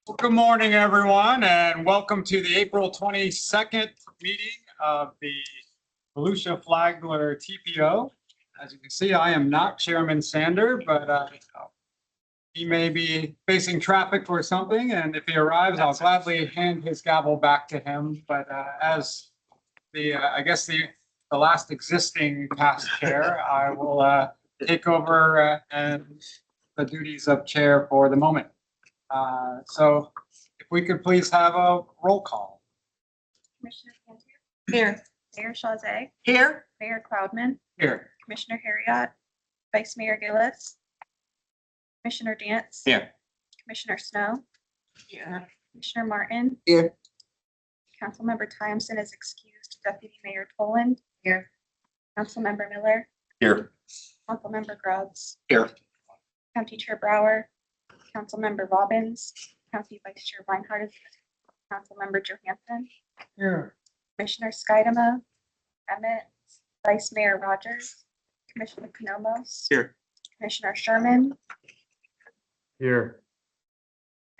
Well, good morning, everyone, and welcome to the April 22nd meeting of the Volusia-Flagler TPO. As you can see, I am not Chairman Sander, but he may be facing traffic or something, and if he arrives, I'll gladly hand his gavel back to him. But as I guess the last existing past chair, I will take over and the duties of chair for the moment. So if we could please have a roll call. Commissioner Cantu. Here. Mayor Chazé. Here. Mayor Cloudman. Here. Commissioner Harriot. Vice Mayor Gillis. Commissioner Dance. Here. Commissioner Snow. Here. Commissioner Martin. Here. Councilmember Thompson is excused. Deputy Mayor Toland. Here. Councilmember Miller. Here. Councilmember Grubbs. Here. County Chair Brower. Councilmember Robbins. County Vice Chair Reinhardt is Councilmember Johansson. Here. Commissioner Skidema. Emmett. Vice Mayor Rogers. Commissioner Konomos. Here. Commissioner Sherman. Here.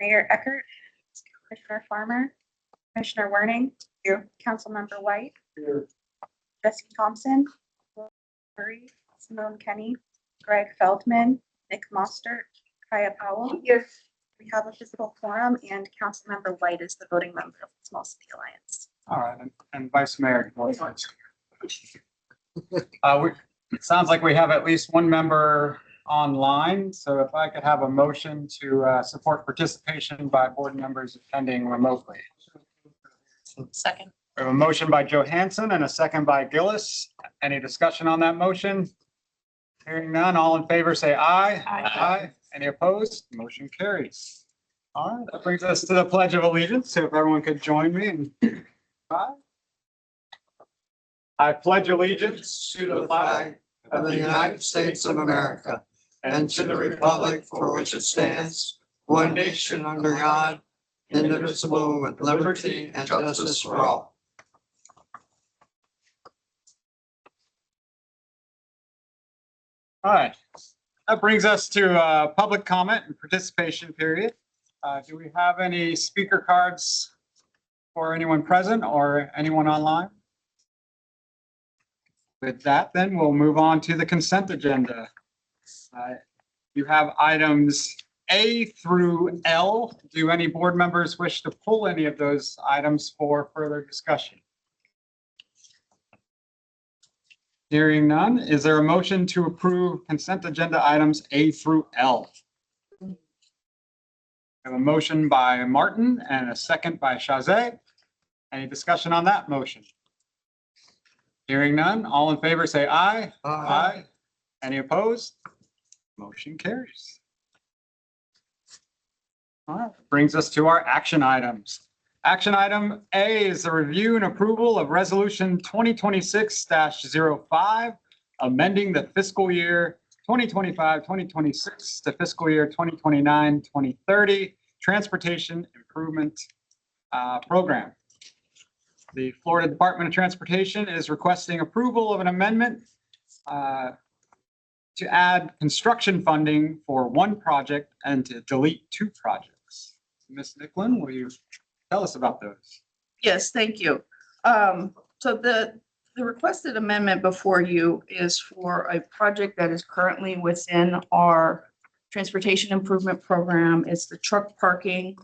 Mayor Eckert. Commissioner Farmer. Commissioner Werning. Here. Councilmember White. Here. Jesse Thompson. Murray. Simone Kenny. Greg Feldman. Nick Mostert. Kaya Powell. Here. We have a physical quorum, and Councilmember White is the voting member of the Small City Alliance. All right, and Vice Mayor. It sounds like we have at least one member online, so if I could have a motion to support participation by board members attending remotely. Second. We have a motion by Johansson and a second by Gillis. Any discussion on that motion? Hearing none, all in favor say aye. Aye. Any opposed? Motion carries. All right, that brings us to the Pledge of Allegiance. So if everyone could join me in I pledge allegiance to the flag of the United States of America and to the republic for which it stands, one nation under God, indivisible with liberty and justice for all. All right, that brings us to public comment and participation period. Do we have any speaker cards for anyone present or anyone online? With that, then we'll move on to the consent agenda. You have items A through L. Do any board members wish to pull any of those items for further discussion? Hearing none, is there a motion to approve consent agenda items A through L? I have a motion by Martin and a second by Chazé. Any discussion on that motion? Hearing none, all in favor say aye. Aye. Any opposed? Motion carries. All right, brings us to our action items. Action item A is the review and approval of resolution 2026-05, amending the fiscal year 2025-2026 to fiscal year 2029-2030 transportation improvement program. The Florida Department of Transportation is requesting approval of an amendment to add construction funding for one project and to delete two projects. Ms. Nicklin, will you tell us about those? Yes, thank you. So the requested amendment before you is for a project that is currently within our transportation improvement program. It's the truck parking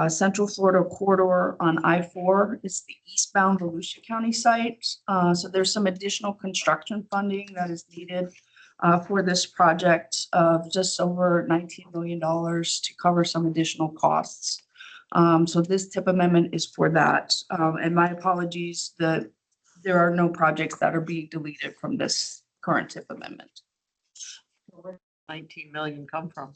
Central Florida corridor on I-4. It's the eastbound Volusia County site. So there's some additional construction funding that is needed for this project of just over $19 million to cover some additional costs. So this TIP amendment is for that. And my apologies that there are no projects that are being deleted from this current TIP amendment. Where did 19 million come from?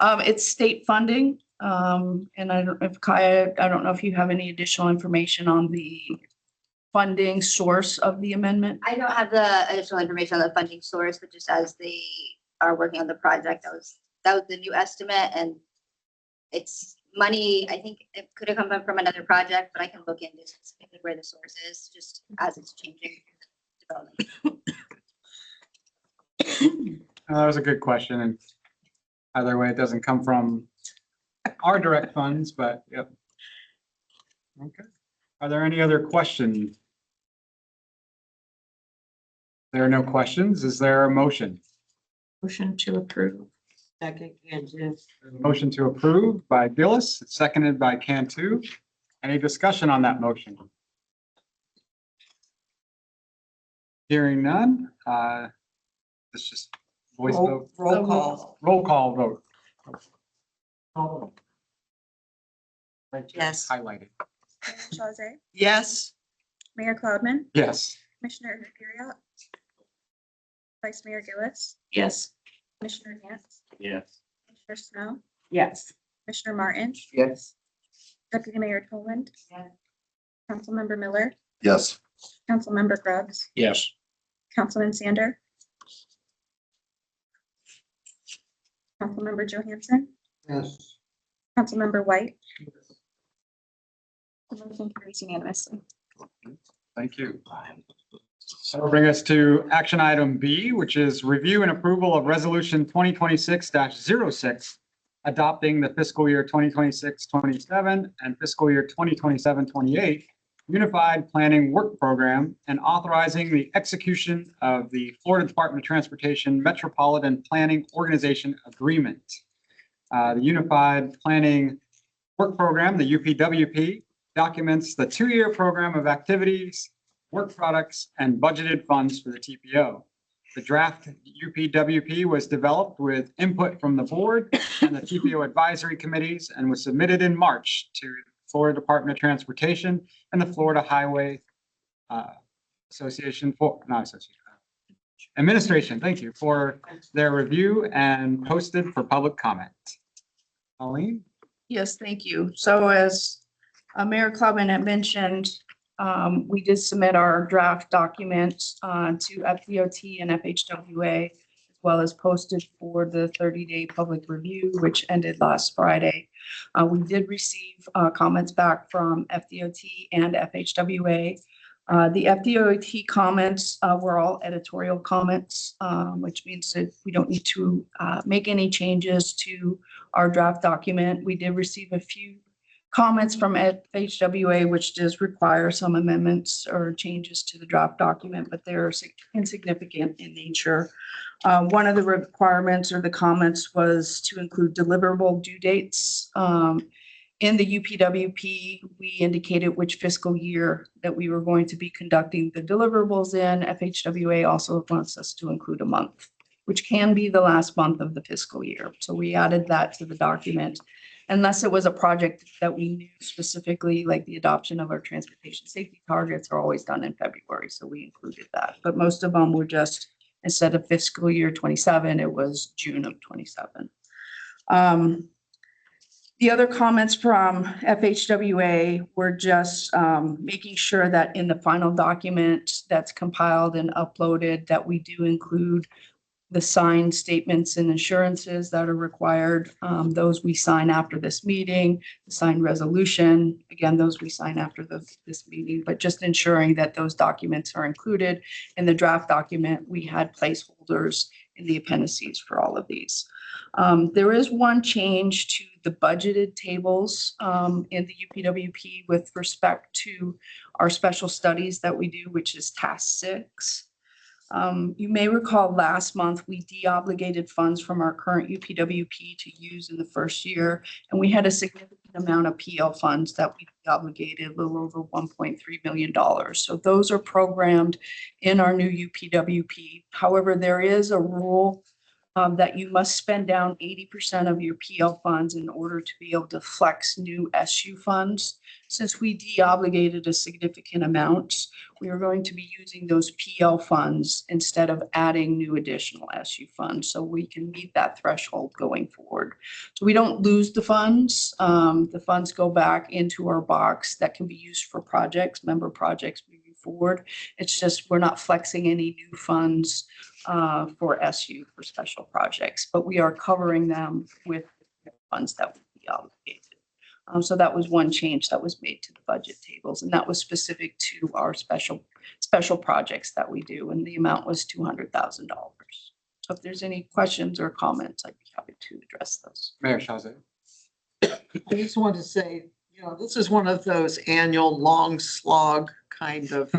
It's state funding. And I don't know if Kaya, I don't know if you have any additional information on the funding source of the amendment. I don't have the additional information on the funding source, but just as they are working on the project, that was the new estimate, and it's money. I think it could have come from another project, but I can look into specifically where the source is, just as it's changing development. That was a good question. And either way, it doesn't come from our direct funds, but yep. Okay. Are there any other questions? There are no questions. Is there a motion? Motion to approve. Second, Kansas. Motion to approve by Gillis, seconded by Cantu. Any discussion on that motion? Hearing none. It's just voice vote, Roll call. roll call vote. Yes. Highlighted. Mayor Chauze, Yes. Mayor Cloudman, Yes. Commissioner Urquhart, Vice Mayor Gillis, Yes. Commissioner Hance, Yes. Commissioner Snow, Yes. Commissioner Martin, Yes. Deputy Mayor Toland, Yes. Councilmember Miller, Yes. Councilmember Grubbs, Yes. Councilman Sander, Councilmember Johansson, Yes. Councilmember White. The motion carries unanimously. Thank you. That'll bring us to action item B, which is review and approval of resolution 2026-06, adopting the fiscal year 2026-27 and fiscal year 2027-28 Unified Planning Work Program and authorizing the execution of the Florida Department of Transportation Metropolitan Planning Organization Agreement. The Unified Planning Work Program, the UPWP, documents the two-year program of activities, work products, and budgeted funds for the TPO. The draft UPWP was developed with input from the board and the TPO advisory committees and was submitted in March to the Florida Department of Transportation and the Florida Highway Association Administration, thank you, for their review and posted for public comment. Colleen? Yes, thank you. So as Mayor Clubman had mentioned, we did submit our draft documents to FDOT and FHWA, as well as posted for the 30-day public review, which ended last Friday. We did receive comments back from FDOT and FHWA. The FDOT comments were all editorial comments, which means that we don't need to make any changes to our draft document. We did receive a few comments from FHWA, which does require some amendments or changes to the draft document, but they're insignificant in nature. One of the requirements or the comments was to include deliverable due dates. In the UPWP, we indicated which fiscal year that we were going to be conducting the deliverables in. FHWA also wants us to include a month, which can be the last month of the fiscal year. So we added that to the document. Unless it was a project that we knew specifically, like the adoption of our transportation safety targets are always done in February. So we included that. But most of them were just, instead of fiscal year 27, it was June of 27. The other comments from FHWA were just making sure that in the final document that's compiled and uploaded, that we do include the signed statements and assurances that are required. Those we sign after this meeting, the signed resolution, again, those we sign after this meeting, but just ensuring that those documents are included. In the draft document, we had placeholders in the appendices for all of these. There is one change to the budgeted tables in the UPWP with respect to our special studies that we do, which is task 6. You may recall last month we deobligated funds from our current UPWP to use in the first year, and we had a significant amount of PL funds that we obligated, a little over $1.3 million. So those are programmed in our new UPWP. However, there is a rule that you must spend down 80% of your PL funds in order to be able to flex new SU funds. Since we deobligated a significant amount, we are going to be using those PL funds instead of adding new additional SU funds, so we can meet that threshold going forward. So we don't lose the funds. The funds go back into our box that can be used for projects, member projects moving forward. It's just we're not flexing any new funds for SU for special projects, but we are covering them with funds that would be obligated. So that was one change that was made to the budget tables, and that was specific to our special projects that we do, and the amount was $200,000. So if there's any questions or comments, I'd be happy to address those. Mayor Chauze. I just want to say, this is one of those annual long slog kind of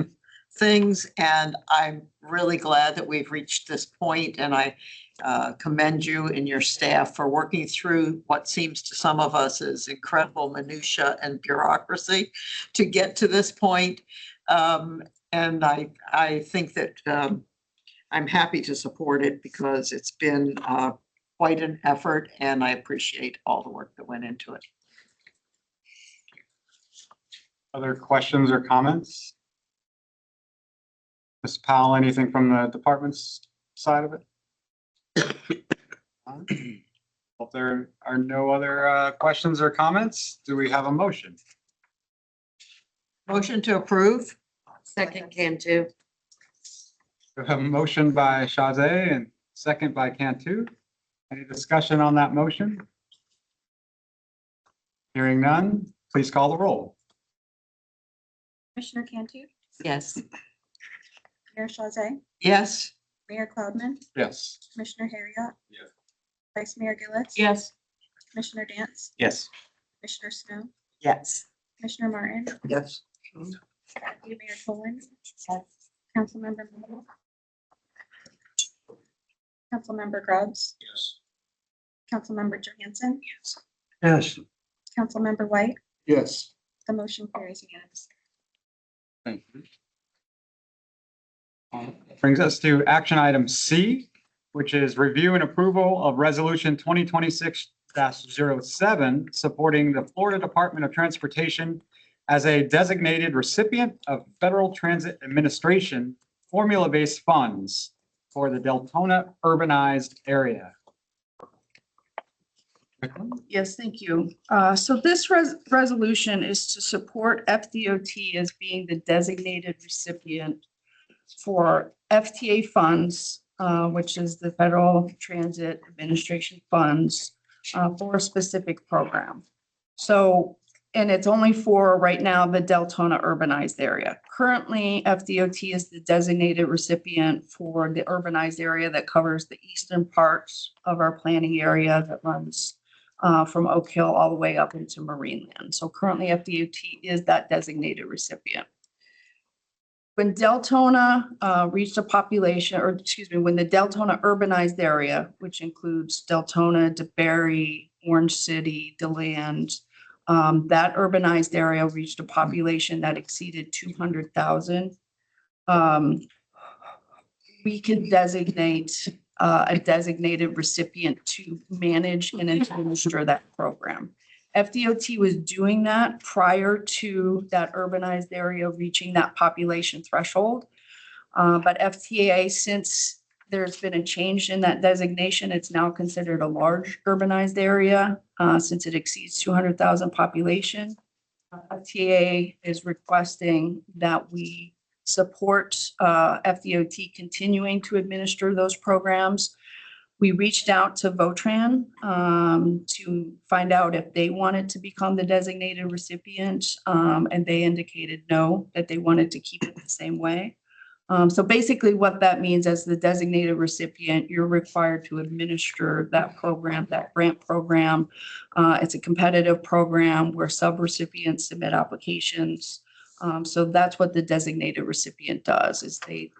things, and I'm really glad that we've reached this point, and I commend you and your staff for working through what seems to some of us is incredible minutia and bureaucracy to get to this point. And I think that I'm happy to support it because it's been quite an effort, and I appreciate all the work that went into it. Other questions or comments? Ms. Powell, anything from the department's side of it? If there are no other questions or comments, do we have a motion? Motion to approve. Second, Cantu. We have a motion by Shazay and second by Cantu. Any discussion on that motion? Hearing none, please call the roll. Commissioner Cantu, Yes. Mayor Shazay, Yes. Mayor Cloudman, Yes. Commissioner Harriot. Yes. Vice Mayor Gillis. Yes. Commissioner Dance, Yes. Commissioner Snow, Yes. Commissioner Martin, Yes. Deputy Mayor Cohen, Councilmember Moore, Councilmember Grubbs, Yes. Councilmember Johansson, Yes. Councilmember White. Yes. The motion carries unanimously. Thank you. Brings us to action item C, which is review and approval of resolution 2026-07, supporting the Florida Department of Transportation as a designated recipient of Federal Transit Administration formula-based funds for the Deltona urbanized area. Yes, thank you. So this resolution is to support FDOT as being the designated recipient for FTA funds, which is the Federal Transit Administration funds, for a specific program. So, and it's only for right now the Deltona urbanized area. Currently, FDOT is the designated recipient for the urbanized area that covers the eastern parts of our planning area that runs from Oak Hill all the way up into Marineland. So currently FDOT is that designated recipient. When Deltona reached a population, or excuse me, when the Deltona urbanized area, which includes Deltona, DeBary, Orange City, DeLand, that urbanized area reached a population that exceeded 200,000. We can designate a designated recipient to manage and administer that program. FDOT was doing that prior to that urbanized area reaching that population threshold. But FTA, since there's been a change in that designation, it's now considered a large urbanized area since it exceeds 200,000 population. FTA is requesting that we support FDOT continuing to administer those programs. We reached out to Votran to find out if they wanted to become the designated recipient, and they indicated no, that they wanted to keep it the same way. So basically what that means, as the designated recipient, you're required to administer that program, that grant program. It's a competitive program where subrecipients submit applications. So that's what the designated recipient does, is they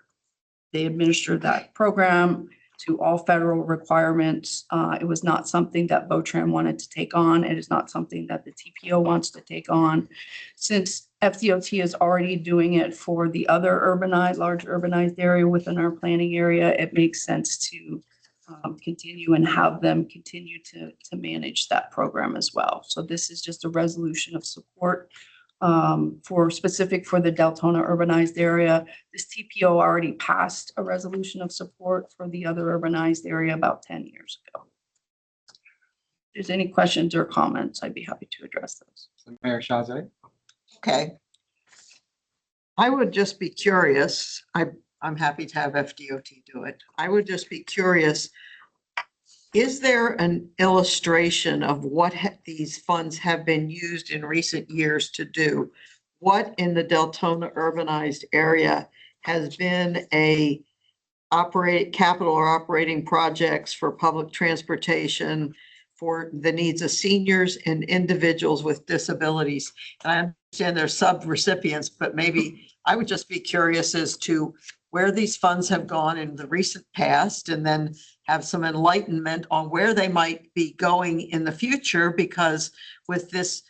administer that program to all federal requirements. It was not something that Votran wanted to take on. It is not something that the TPO wants to take on. Since FDOT is already doing it for the other large urbanized area within our planning area, it makes sense to continue and have them continue to manage that program as well. So this is just a resolution of support specific for the Deltona urbanized area. This TPO already passed a resolution of support for the other urbanized area about 10 years ago. If there's any questions or comments, I'd be happy to address those. Mayor Shazay? Okay. I would just be curious. I'm happy to have FDOT do it. I would just be curious. Is there an illustration of what these funds have been used in recent years to do? What in the Deltona urbanized area has been capital or operating projects for public transportation, for the needs of seniors and individuals with disabilities. And I understand they're sub-recipients, but maybe I would just be curious as to where these funds have gone in the recent past, and then have some enlightenment on where they might be going in the future, because with this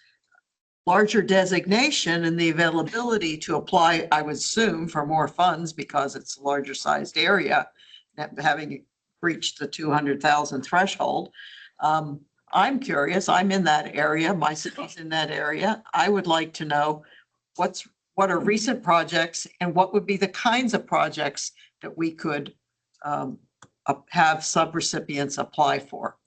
larger designation and the availability to apply, I would assume, for more funds because it's a larger sized area, having reached the 200,000 threshold. I'm curious, I'm in that area, my city's in that area. I would like to know what are recent projects and what would be the kinds of projects that we could have subrecipients apply for.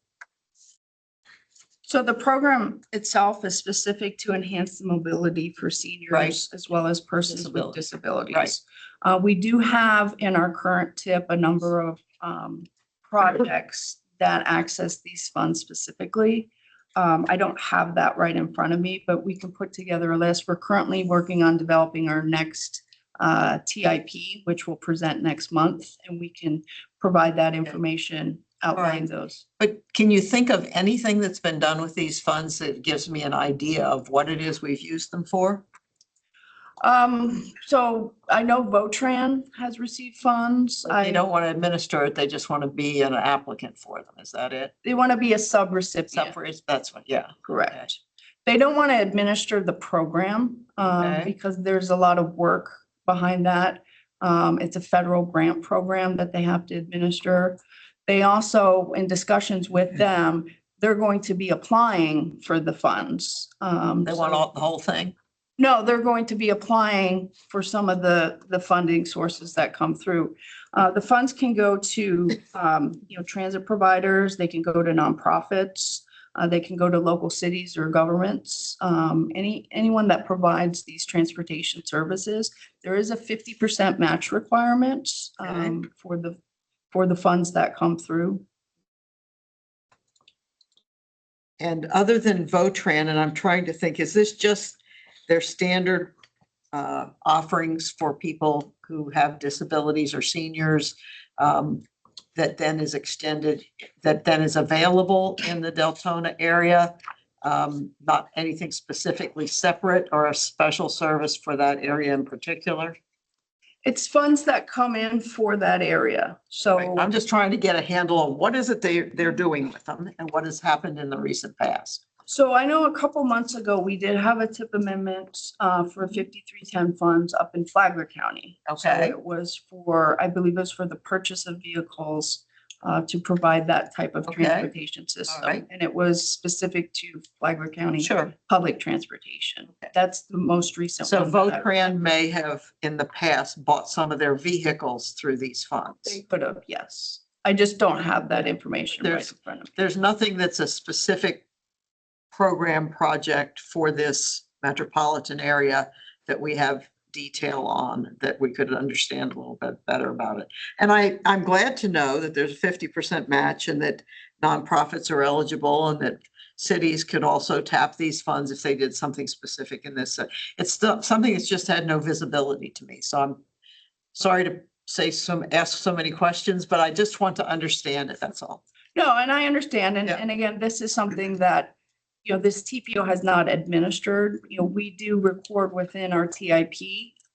So the program itself is specific to enhance the mobility for seniors Right. as well as persons with Disability. disabilities. We do have in our current tip a number of projects that access these funds specifically. I don't have that right in front of me, but we can put together a list. We're currently working on developing our next TIP, which we'll present next month, and we can provide that information, outline Right. those. But can you think of anything that's been done with these funds that gives me an idea of what it is we've used them for? So I know Votran has received funds. They don't want to administer it, they just want to be an applicant for them. Is that it? They want to be a sub-recipient, That's what, yeah. correct. They don't want to administer the program Okay. because there's a lot of work behind that. It's a federal grant program that they have to administer. They also, in discussions with them, they're going to be applying for the funds. They want So- the whole thing? No, they're going to be applying for some of the funding sources that come through. The funds can go to, transit providers, they can go to nonprofits, they can go to local cities or governments, anyone that provides these transportation services. There is a 50% match requirement for the funds that come through. And other than Votran, and I'm trying to think, is this just their standard offerings for people who have disabilities or seniors that then is extended, that then is available in the Deltona area? Not anything specifically separate or a special service for that area in particular? It's funds that come in for that area. So. I'm just trying to get a handle on what is it they're doing with them and what has happened in the recent past. So I know a couple months ago, we did have a tip amendment for 5310 funds up in Flagler County. So Okay. it was for, I believe it was for the purchase of vehicles to provide that type of Okay. transportation system. right. And it was specific to Flagler County Sure. public transportation. That's the most recent So one. that I- Votran may have in the past bought some of their vehicles through these funds. They could have, yes. I just don't have that information right in There's- front of me. There's nothing that's a specific program project for this metropolitan area that we have detail on that we could understand a little bit better about it. And I'm glad to know that there's a 50% match and that nonprofits are eligible and that cities could also tap these funds if they did something specific in this. It's still something that's just had no visibility to me. So I'm sorry to ask so many questions, but I just want to understand it. That's all. No, and I understand. Yeah. And again, this is something that, this TPO has not administered. We do record within our TIP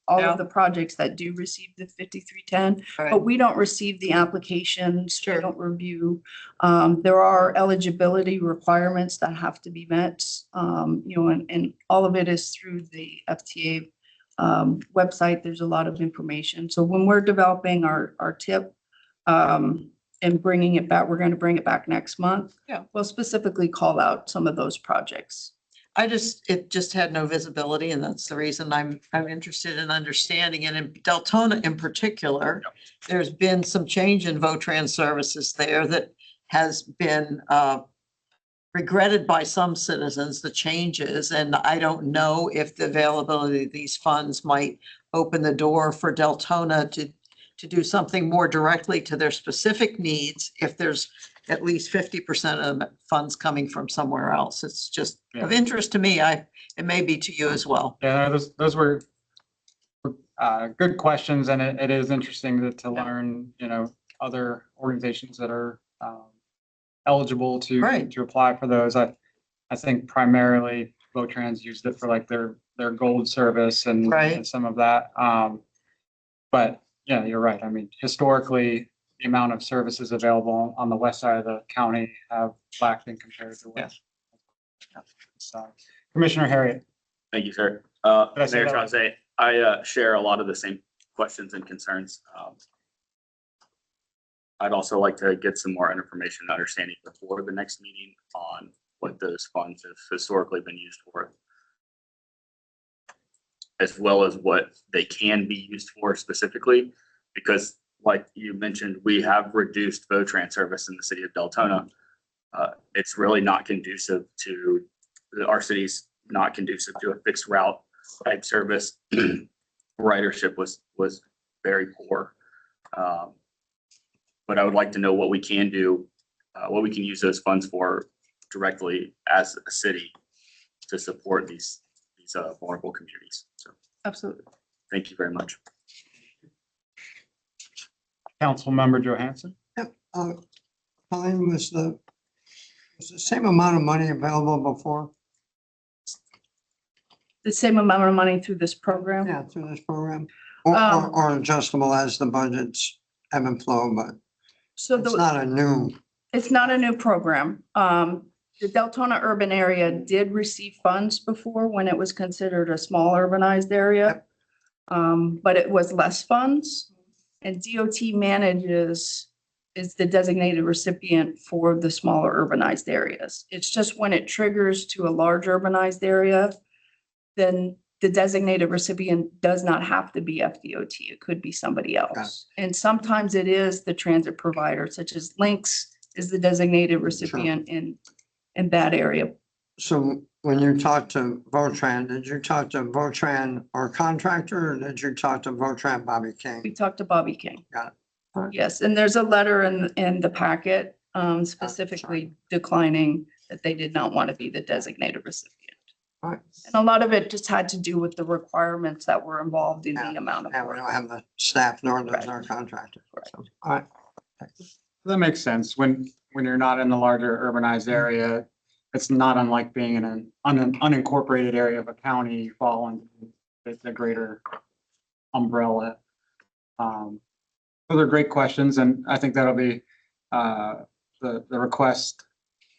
all Yeah. of the projects that do receive the 5310, Right. but we don't receive the applications. We Sure. don't review. There are eligibility requirements that have to be met, and all of it is through the FTA website. There's a lot of information. So when we're developing our tip, and bringing it back, we're going to bring it back next month. Yeah. We'll specifically call out some of those projects. It just had no visibility, and that's the reason I'm interested in understanding. And in Deltona in particular, there's been some change in Votran services there that has been regretted by some citizens, the changes. And I don't know if the availability of these funds might open the door for Deltona to do something more directly to their specific needs if there's at least 50% of the funds coming from somewhere else. It's just of interest to me. It may be to you as well. Yeah, those were good questions, and it is interesting to learn, other organizations that are eligible Right. to apply for those. I think primarily VoTrans used it for like their gold service Right. and some of that. But yeah, you're right. I mean, historically, the amount of services available on the west side of the county have lacked in compared to west. So, Commissioner Harriet. Thank you, sir. Did I say Mayor that right? Chauncey, I share a lot of the same questions and concerns. I'd also like to get some more information and understanding before the next meeting on what those funds have historically been used for, as well as what they can be used for specifically, because like you mentioned, we have reduced VoTrans service in the city of Deltona. It's really not conducive to, our city's not conducive to a fixed route type service. Ridership was very poor. But I would like to know what we can do, what we can use those funds for directly as a city to support these vulnerable communities. So Absolutely. thank you very much. Councilmember Johansson. Colleen, was the same amount of money available before? The same amount of money through this program? Yeah, through this program? Or adjustable as the budgets ebb and flow, but So it's the, not a new, it's not a new program. The Deltona urban area did receive funds before when it was considered a small urbanized area. But it was less funds, and DOT is the designated recipient for the smaller urbanized areas. It's just when it triggers to a large urbanized area, then the designated recipient does not have to be FDOT. It could be somebody else. And sometimes it is the transit provider, such as Lynx is the designated recipient in that area. so when you talked to VoTran, did you talk to VoTran or contractor, or did you talk to VoTran Bobby We King? talked to Bobby King. Got it. All right. Yes, and there's a letter in the packet specifically declining that they did not want to be the designated recipient. All right. And a lot of it just had to do with the requirements that were involved in Yeah. the amount of Yeah, we work. don't have the staff nor does Right. our contractor. Right. So, all right. That makes sense. When you're not in the larger urbanized area, it's not unlike being in an unincorporated area of a county. You fall under the greater umbrella. Those are great questions, and I think that'll be the request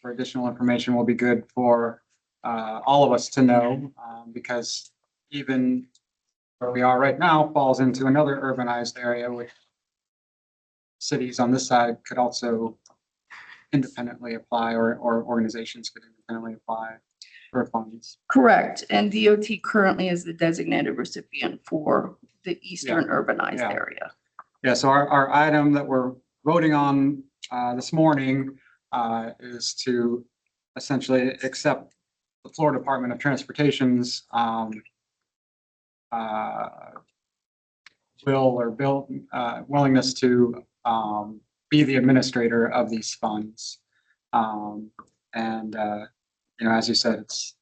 for additional information will be good for all of us to know, because even where we are right now falls into another urbanized area, which cities on this side could also independently apply, or organizations could independently apply for funds. Correct, and DOT currently is the designated recipient for the eastern urbanized Yeah. area. Yeah, so our item that we're voting on this morning is to essentially accept the Florida Department of Transportation's willingness to be the administrator of these funds. As you said, it's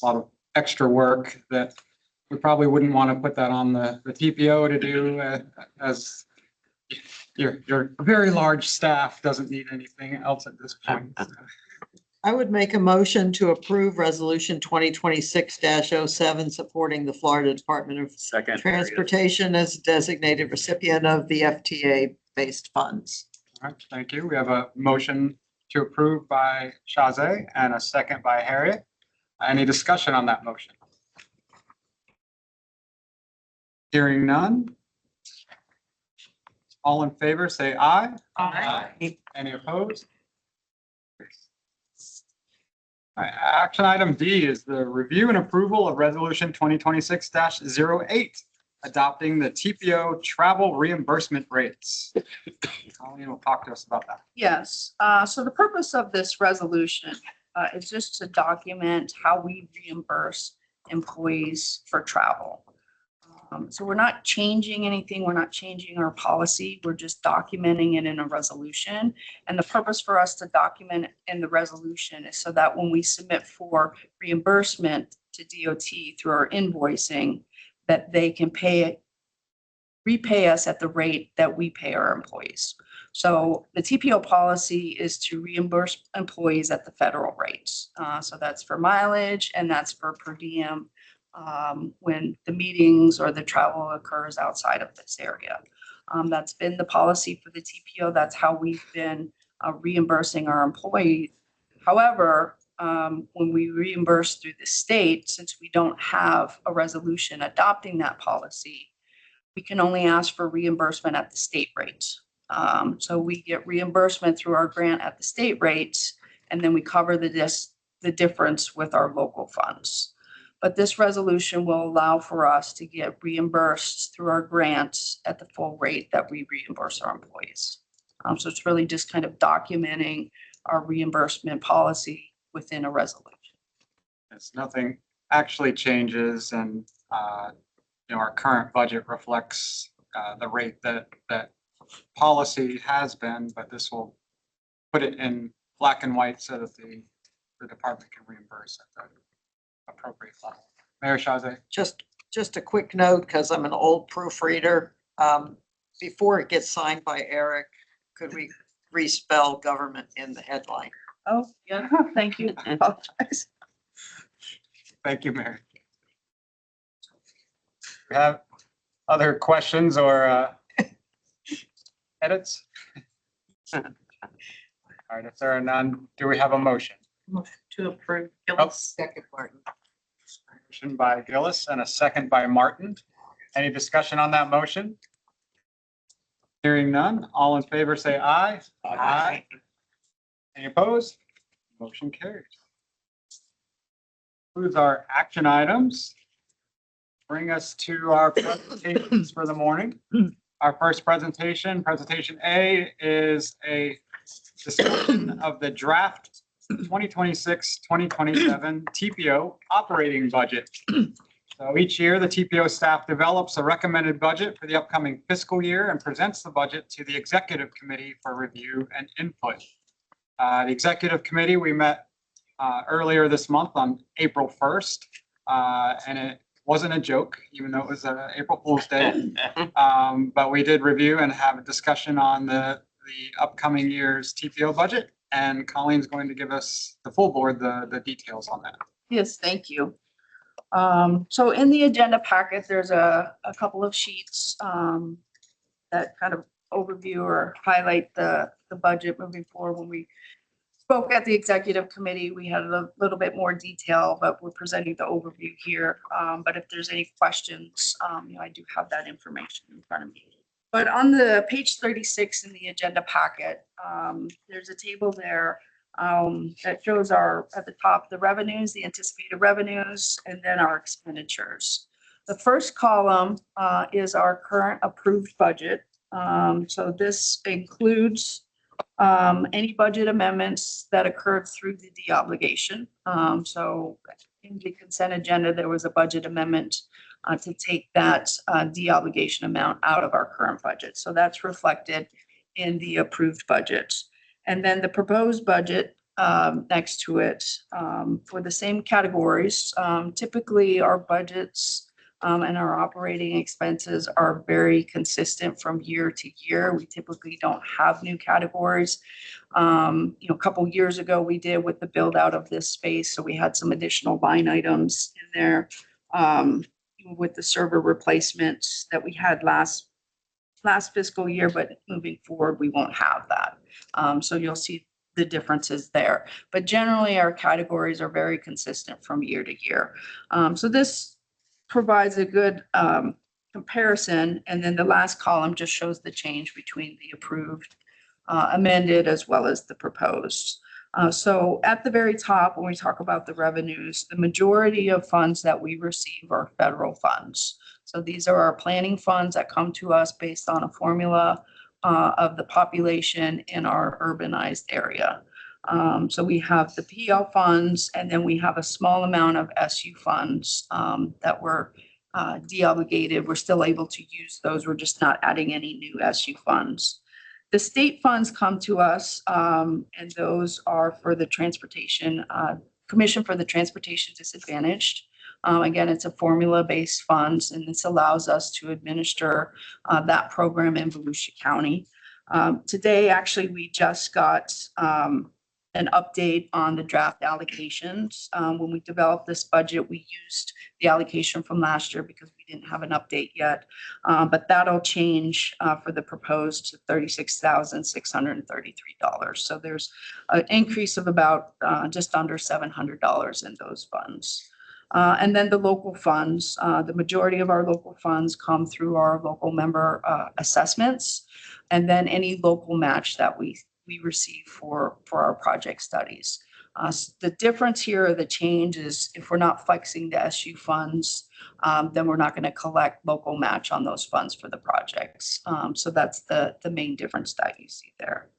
a lot of extra work that we probably wouldn't want to put that on the TPO to do, as your very large staff doesn't need anything else at this point. I would make a motion to approve resolution 2026-07, supporting the Florida Department of Second. Transportation as designated recipient of the FTA-based funds. All right, thank you. We have a motion to approve by Shazay and a second by Harriet. Any discussion on that motion? Hearing none. All in favor, say aye. Aye. Any opposed? All right, action item D is the review and approval of resolution 2026-08, adopting the TPO travel reimbursement rates. Colleen will talk to us about that. Yes, so the purpose of this resolution is just to document how we reimburse employees for travel. So we're not changing anything. We're not changing our policy. We're just documenting it in a resolution. And the purpose for us to document it in the resolution is so that when we submit for reimbursement to DOT through our invoicing, that they can repay us at the rate that we pay our employees. So the TPO policy is to reimburse employees at the federal rates. So that's for mileage and that's for per diem when the meetings or the travel occurs outside of this area. That's been the policy for the TPO. That's how we've been reimbursing our employees. However, when we reimburse through the state, since we don't have a resolution adopting that policy, we can only ask for reimbursement at the state rates. So we get reimbursement through our grant at the state rates, and then we cover the difference with our local funds. But this resolution will allow for us to get reimbursed through our grants at the full rate that we reimburse our employees. So it's really just kind of documenting our reimbursement policy within a resolution. Yes, nothing actually changes and, our current budget reflects the rate that policy has been, but this will put it in black and white so that the department can reimburse at the appropriate level. Mayor Chazé? Just a quick note, because I'm an old proofreader. Before it gets signed by Eric, could we respell government in the headline? Oh, yeah, thank you. I apologize. Thank you, Mayor. We have other questions or edits? All right, if there are none, do we have a motion? To approve. Oh. Second, Martin. Motion by Gillis and a second by Martin. Any discussion on that motion? Hearing none, all in favor say aye. Aye. Any opposed? Motion carries. Concludes our action items. Bring us to our presentations for the morning. Our first presentation A, is a discussion of the draft 2026-2027 TPO operating budget. So each year, the TPO staff develops a recommended budget for the upcoming fiscal year and presents the budget to the executive committee for review and input. The executive committee, we met earlier this month on April 1st, and it wasn't a joke, even though it was April Fool's Day. But we did review and have a discussion on the upcoming year's TPO budget, and Colleen's going to give us the full board the details on that. Yes, thank you. So in the agenda packet, there's a couple of sheets that kind of overview or highlight the budget moving forward. When we spoke at the executive committee, we had a little bit more detail, but we're presenting the overview here. But if there's any questions, I do have that information in front of me. But on the page 36 in the agenda packet, there's a table there that shows at the top, the revenues, the anticipated revenues, and then our expenditures. The first column is our current approved budget. So this includes any budget amendments that occurred through the deobligation. So in the consent agenda, there was a budget amendment to take that deobligation amount out of our current budget. So that's reflected in the approved budget. And then the proposed budget next to it for the same categories. Typically, our budgets and our operating expenses are very consistent from year to year. We typically don't have new categories. A couple years ago, we did with the build out of this space. So we had some additional line items in there with the server replacements that we had last fiscal year, but moving forward, we won't have that. So you'll see the differences there. But generally, our categories are very consistent from year to year. So this provides a good comparison. And then the last column just shows the change between the approved, amended, as well as the proposed. So at the very top, when we talk about the revenues, the majority of funds that we receive are federal funds. So these are our planning funds that come to us based on a formula of the population in our urbanized area. So we have the PL funds, and then we have a small amount of SU funds that were deobligated. We're still able to use those. We're just not adding any new SU funds. The state funds come to us, and those are for the Transportation Commission for the Transportation Disadvantaged. Again, it's a formula-based funds, and this allows us to administer that program in Volusia County. Today, actually, we just got an update on the draft allocations. When we developed this budget, we used the allocation from last year because we didn't have an update yet. But that'll change for the proposed to $36,633. So there's an increase of about just under $700 in those funds. And then the local funds, the majority of our local funds come through our local member assessments, and then any local match that we receive for our project studies. The difference here, the change is if we're not flexing the SU funds, then we're not going to collect local match on those funds for the projects. So that's the main difference that you see there.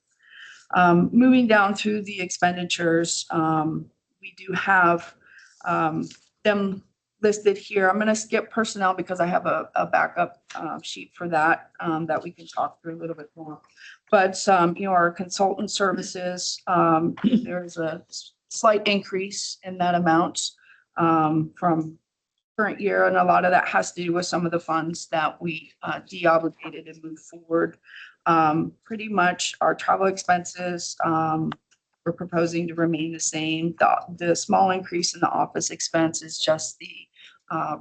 Moving down through the expenditures, we do have them listed here. I'm going to skip personnel because I have a backup sheet for that that we can talk through a little bit more. But our consultant services, there's a slight increase in that amount from current year, and a lot of that has to do with some of the funds that we deobligated and moved forward. Pretty much our travel expenses, we're proposing to remain the same. The small increase in the office expense is just the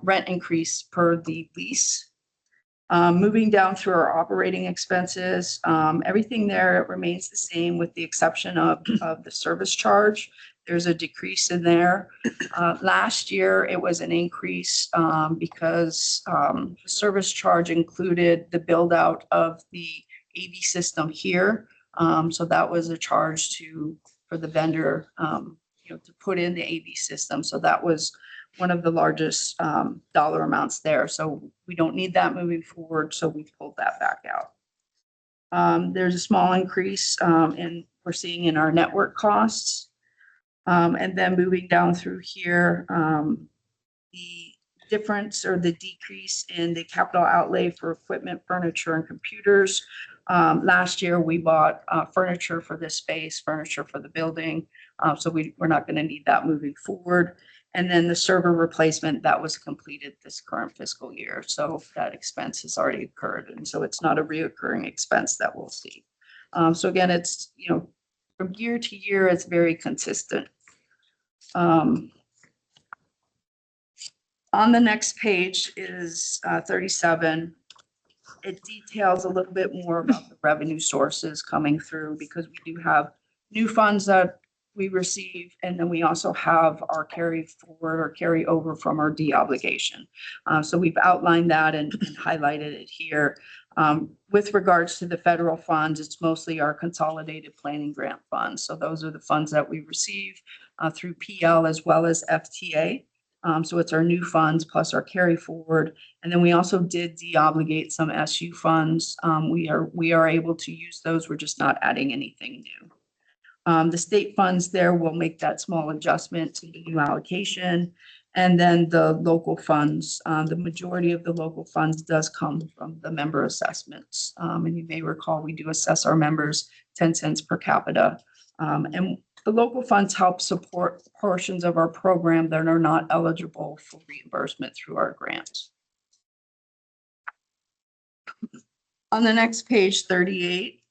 rent increase per the lease. Moving down through our operating expenses, everything there remains the same with the exception of the service charge. There's a decrease in there. Last year, it was an increase because the service charge included the build out of the AV system here. So that was a charge for the vendor to put in the AV system. So that was one of the largest dollar amounts there. So we don't need that moving forward. So we pulled that back out. There's a small increase we're seeing in our network costs. And then moving down through here, the difference or the decrease in the capital outlay for equipment, furniture, and computers. Last year, we bought furniture for this space, furniture for the building. So we're not going to need that moving forward. And then the server replacement that was completed this current fiscal year. So that expense has already occurred. And so it's not a reoccurring expense that we'll see. So again, it's, from year to year, it's very consistent. On the next page is 37. It details a little bit more about the revenue sources coming through because we do have new funds that we receive, and then we also have our carry forward or carry over from our deobligation. So we've outlined that and highlighted it here. With regards to the federal funds, it's mostly our consolidated planning grant funds. So those are the funds that we receive through PL as well as FTA. So it's our new funds plus our carry forward. And then we also did deobligate some SU funds. We are able to use those. We're just not adding anything new. The state funds there will make that small adjustment to the new allocation. And then the local funds, the majority of the local funds does come from the member assessments. And you may recall we do assess our members 10 cents per capita. And the local funds help support portions of our program that are not eligible for reimbursement through our grants. On the next page, 38,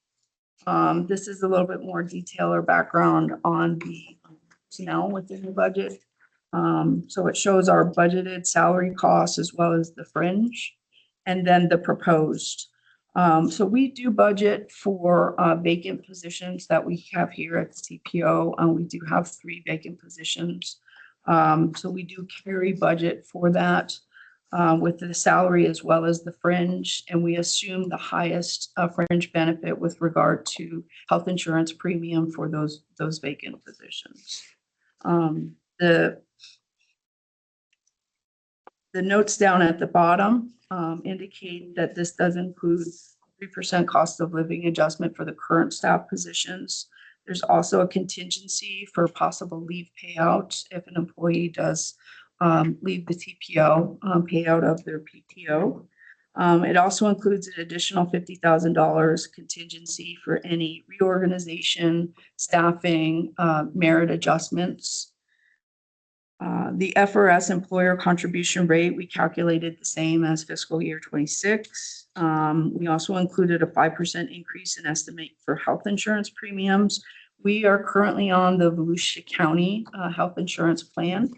this is a little bit more detail or background on the personnel within the budget. So it shows our budgeted salary costs as well as the fringe, and then the proposed. So we do budget for vacant positions that we have here at the TPO. We do have 3 vacant positions. So we do carry budget for that with the salary as well as the fringe. And we assume the highest fringe benefit with regard to health insurance premium for those vacant positions. The notes down at the bottom indicate that this does include 3% cost of living adjustment for the current staff positions. There's also a contingency for possible leave payout if an employee does leave the TPO, payout of their PTO. It also includes an additional $50,000 contingency for any reorganization, staffing, merit adjustments. The FRS employer contribution rate, we calculated the same as fiscal year 26. We also included a 5% increase in estimate for health insurance premiums. We are currently on the Volusia County health insurance plan.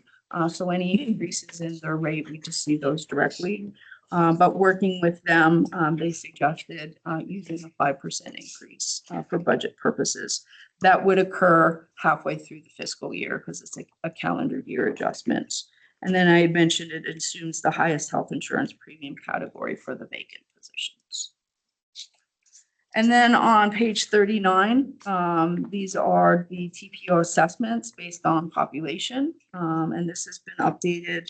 So any increases in their rate, we just see those directly. But working with them, they suggested using a 5% increase for budget purposes. That would occur halfway through the fiscal year because it's a calendar year adjustment. And then I had mentioned it assumes the highest health insurance premium category for the vacant positions. And then on page 39, these are the TPO assessments based on population. And this has been updated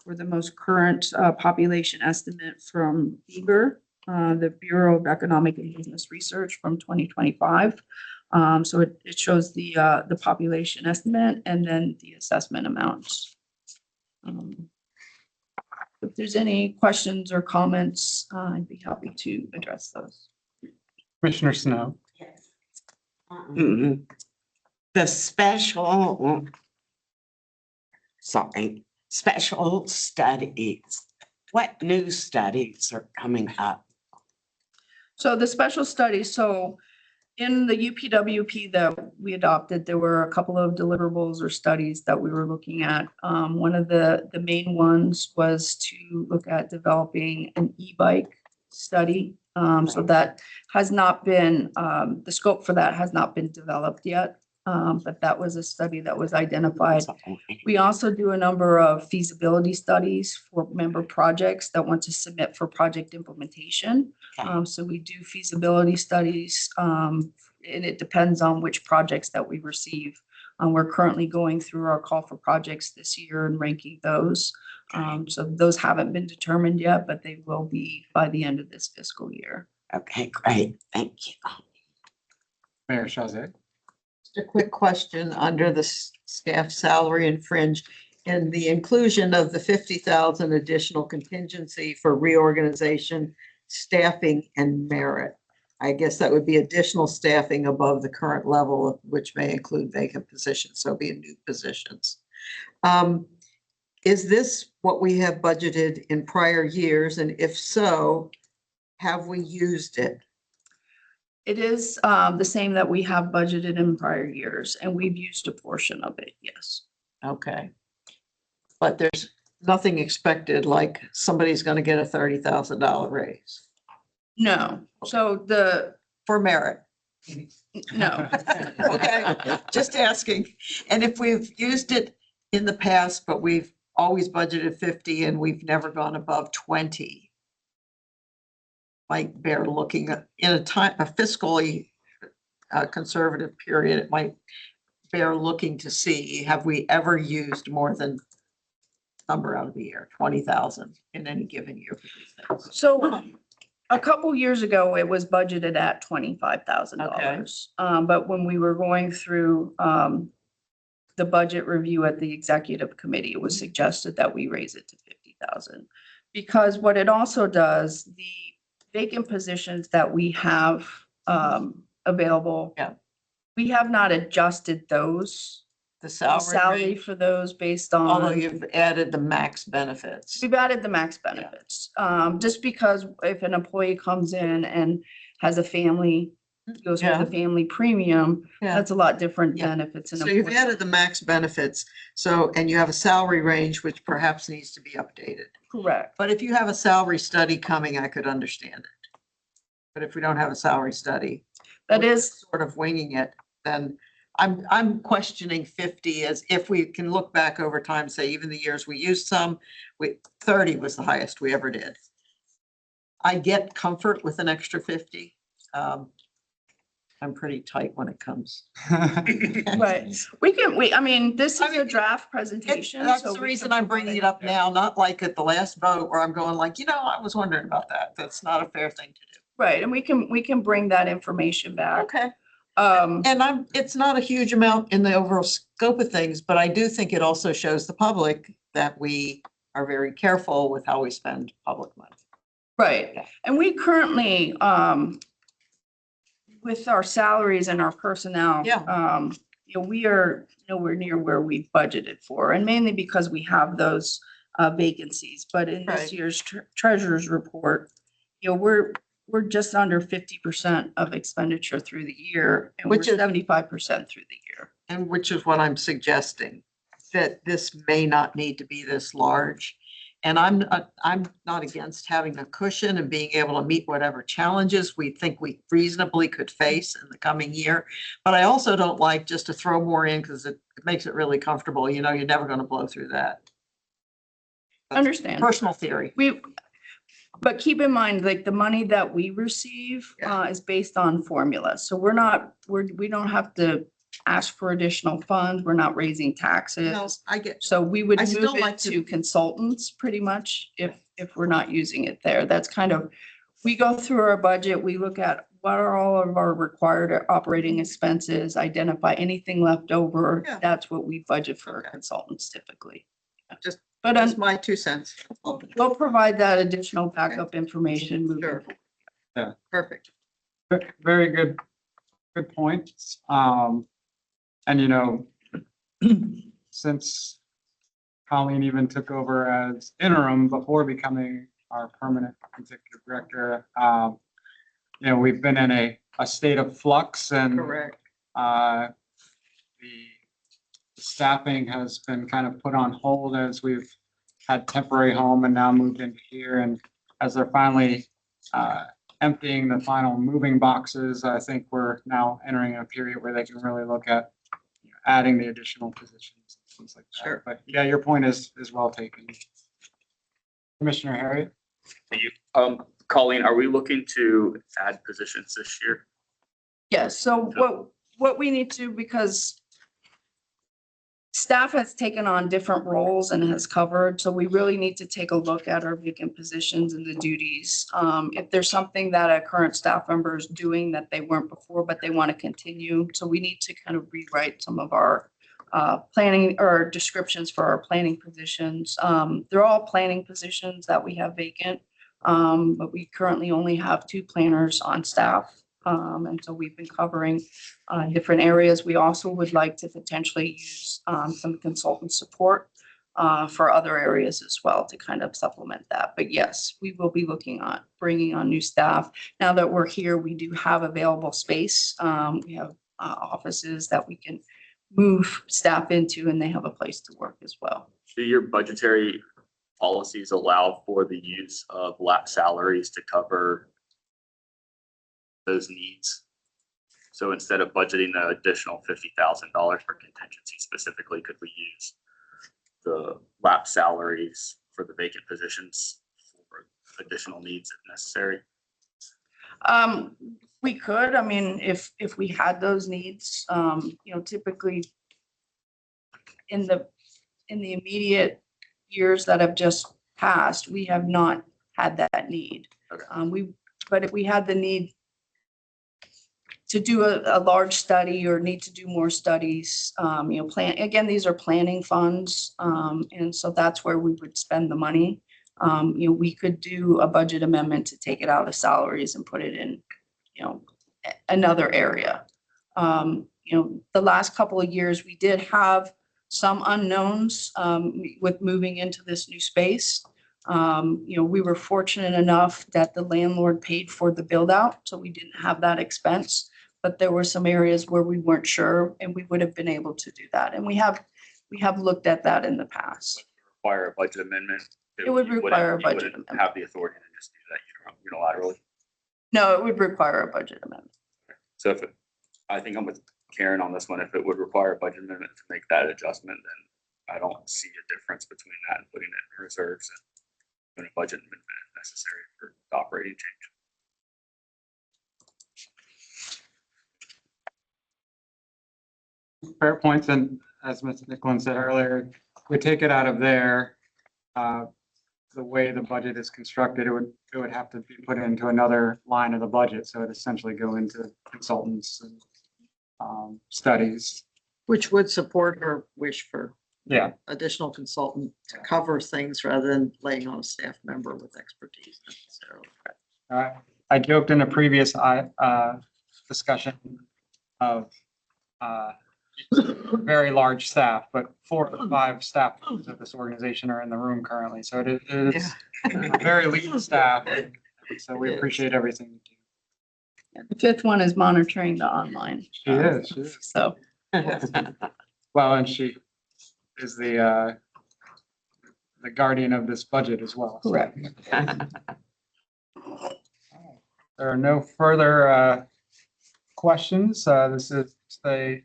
for the most current population estimate from BEGR, the Bureau of Economic and Business Research from 2025. So it shows the population estimate and then the assessment amounts. If there's any questions or comments, I'd be happy to address those. Commissioner Snow. The special studies. What new studies are coming up? So the special studies, so in the UPWP that we adopted, there were a couple of deliverables or studies that we were looking at. One of the main ones was to look at developing an e-bike study. So that has not been, the scope for that has not been developed yet. But that was a study that was identified. We also do a number of feasibility studies for member projects that want to submit for project implementation. So we do feasibility studies, and it depends on which projects that we receive. We're currently going through our call for projects this year and ranking those. So those haven't been determined yet, but they will be by the end of this fiscal year. Okay, great. Thank you. Mayor Chazet. Just a quick question under the staff salary and fringe. In the inclusion of the 50,000 additional contingency for reorganization, staffing and merit. I guess that would be additional staffing above the current level, which may include vacant positions, so be new positions. Is this what we have budgeted in prior years? And if so, have we used it? It is the same that we have budgeted in prior years, and we've used a portion of it, yes. Okay. But there's nothing expected, like somebody's going to get a $30,000 raise No, so for merit. no. Okay, just asking. And if we've used it in the past, but we've always budgeted 50 and we've never gone above 20, might bear looking at in a fiscally conservative period, it might bear looking to see, have we ever used more than number out of the year, 20,000 in any given year for these things? So a couple years ago, it was budgeted at $25,000. But when we were going through the budget review at the executive committee, it was suggested that we raise it to 50,000. Because what it also does, the vacant positions that we have available. Yeah. We have not adjusted those, The the salary salary range, for those based on. although you've added the max benefits. We've added the max benefits, just because if an employee comes in and has a family, goes with Yeah. the family premium, Yeah. that's a lot different Yeah. than if it's an. So you've employee. added the max benefits, so, and you have a salary range which perhaps needs to be updated. Correct. But if you have a salary study coming, I could understand it. But if we don't have a salary study. That we're is, Sort of winging it, then I'm questioning 50 as if we can look back over time, say even the years we used some, 30 was the highest we ever did. I get comfort with an extra 50. I'm pretty tight when it comes. right. I mean, this I is mean, a draft presentation. That's so the we reason can I'm bringing it up now, not like at the last vote where I'm going like, I was wondering about that. That's not a fair thing to do. Right, and we can bring that information back. Okay. And It's not a huge amount in the overall scope of things, but I do think it also shows the public that we are very careful with how we spend public money. right, Yeah. and we currently, with our salaries and our personnel. Yeah. We are nowhere near where we budgeted for, and mainly because we have those vacancies. But in Right. this year's treasurer's report, we're just under 50% of expenditure through the year, and we're Which is- 75% through the year. And which is what I'm suggesting, that this may not need to be this large. And I'm not against having a cushion and being able to meet whatever challenges we think we reasonably could face in the coming year. But I also don't like just to throw more in because it makes it really comfortable. You know, you're never going to blow through that. That's Understand. personal theory. But keep in mind, like the money that we receive is based on formula. So we don't have to ask for additional funds. We're not raising No, taxes. I get, So we would I still move like it to- to consultants pretty much if we're not using it there. That's kind of, we go through our budget, we look at what are all of our required operating expenses, identify anything left over. Yeah. That's what we budget for our Okay. consultants typically. Just- But that's my 2 cents. we'll provide that additional backup information moving Sure. forward. Perfect. Very good points. And you know, since Colleen even took over as interim before becoming our permanent executive director, you know, we've been in a state of flux and Correct. the staffing has been kind of put on hold as we've had temporary home and now moved into here. And as they're finally emptying the final moving boxes, I think we're now entering a period where they can really look at adding the additional positions, and things like that. Sure. But yeah, your point is well taken. Commissioner Harriet? Thank you. Colleen, are we looking to add positions this year? Yes, so what we need to, because staff has taken on different roles and has covered, so we really need to take a look at our vacant positions and the duties. If there's something that a current staff member is doing that they weren't before, but they want to continue, so we need to kind of rewrite some of our planning or descriptions for our planning positions. They're all planning positions that we have vacant, but we currently only have 2 planners on staff. And so we've been covering different areas. We also would like to potentially use some consultant support for other areas as well to kind of supplement that. But yes, we will be looking at bringing on new staff. Now that we're here, we do have available space. We have offices that we can move staff into, and they have a place to work as well. Do your budgetary policies allow for the use of lap salaries to cover those needs? So instead of budgeting the additional $50,000 for contingency specifically, could we use the lap salaries for the vacant positions for additional needs if necessary? We could, I mean, if we had those needs, you know, typically in the immediate years that have just passed, we have not had that need. Okay. But if we had the need to do a large study or need to do more studies, you know, again, these are planning funds. And so that's where we would spend the money. You know, we could do a budget amendment to take it out of salaries and put it in, you know, another area. You know, the last couple of years, we did have some unknowns with moving into this new space. You know, we were fortunate enough that the landlord paid for the build out, so we didn't have that expense. But there were some areas where we weren't sure, and we would have been able to do that. And we have looked at that in the past. Require a budget amendment? It would You wouldn't- require a you budget wouldn't amendment. Have the authority to just do that unilaterally? No, it would require a budget amendment. So I think I'm with Karen on this one. If it would require a budget amendment to make that adjustment, then I don't see a difference between that and putting it in reserves and doing a budget amendment if necessary for the operating change. Fair points, and as Mr. Nicklin said earlier, we take it out of there. The way the budget is constructed, it would have to be put into another line of the budget, so it essentially go into consultants and studies. Which would support her wish for Yeah, additional consultant to cover things rather than laying on a staff member with expertise necessarily. I joked in a previous discussion of very large staff, but 4 of the 5 staff members of this organization are in the room currently. So it is a very lean staff. So we appreciate everything you do. And the fifth one is monitoring the online. She is. So, Well, and she is the guardian of this budget as well. So correct. there are no further questions. This is a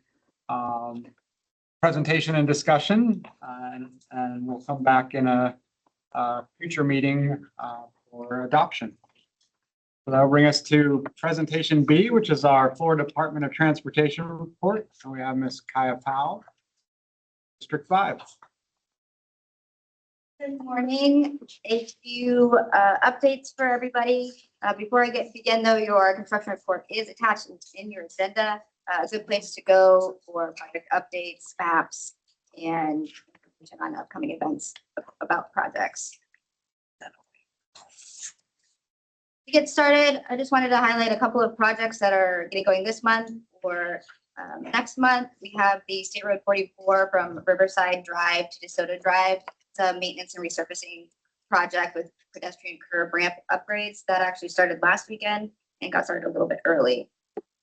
presentation and discussion, and we'll come back in a future meeting for adoption. So that'll bring us to presentation B, which is our Florida Department of Transportation report. And we have Ms. Kaya Powell, District 5. Good morning. A few updates for everybody. Before I begin though, your construction report is attached in your agenda. A good place to go for project updates, maps, and information on upcoming events about projects. To get started, I just wanted to highlight a couple of projects that are getting going this month or next month. We have the State Road 44 from Riverside Drive to DeSoto Drive. It's a maintenance and resurfacing project with pedestrian curb ramp upgrades that actually started last weekend and got started a little bit early.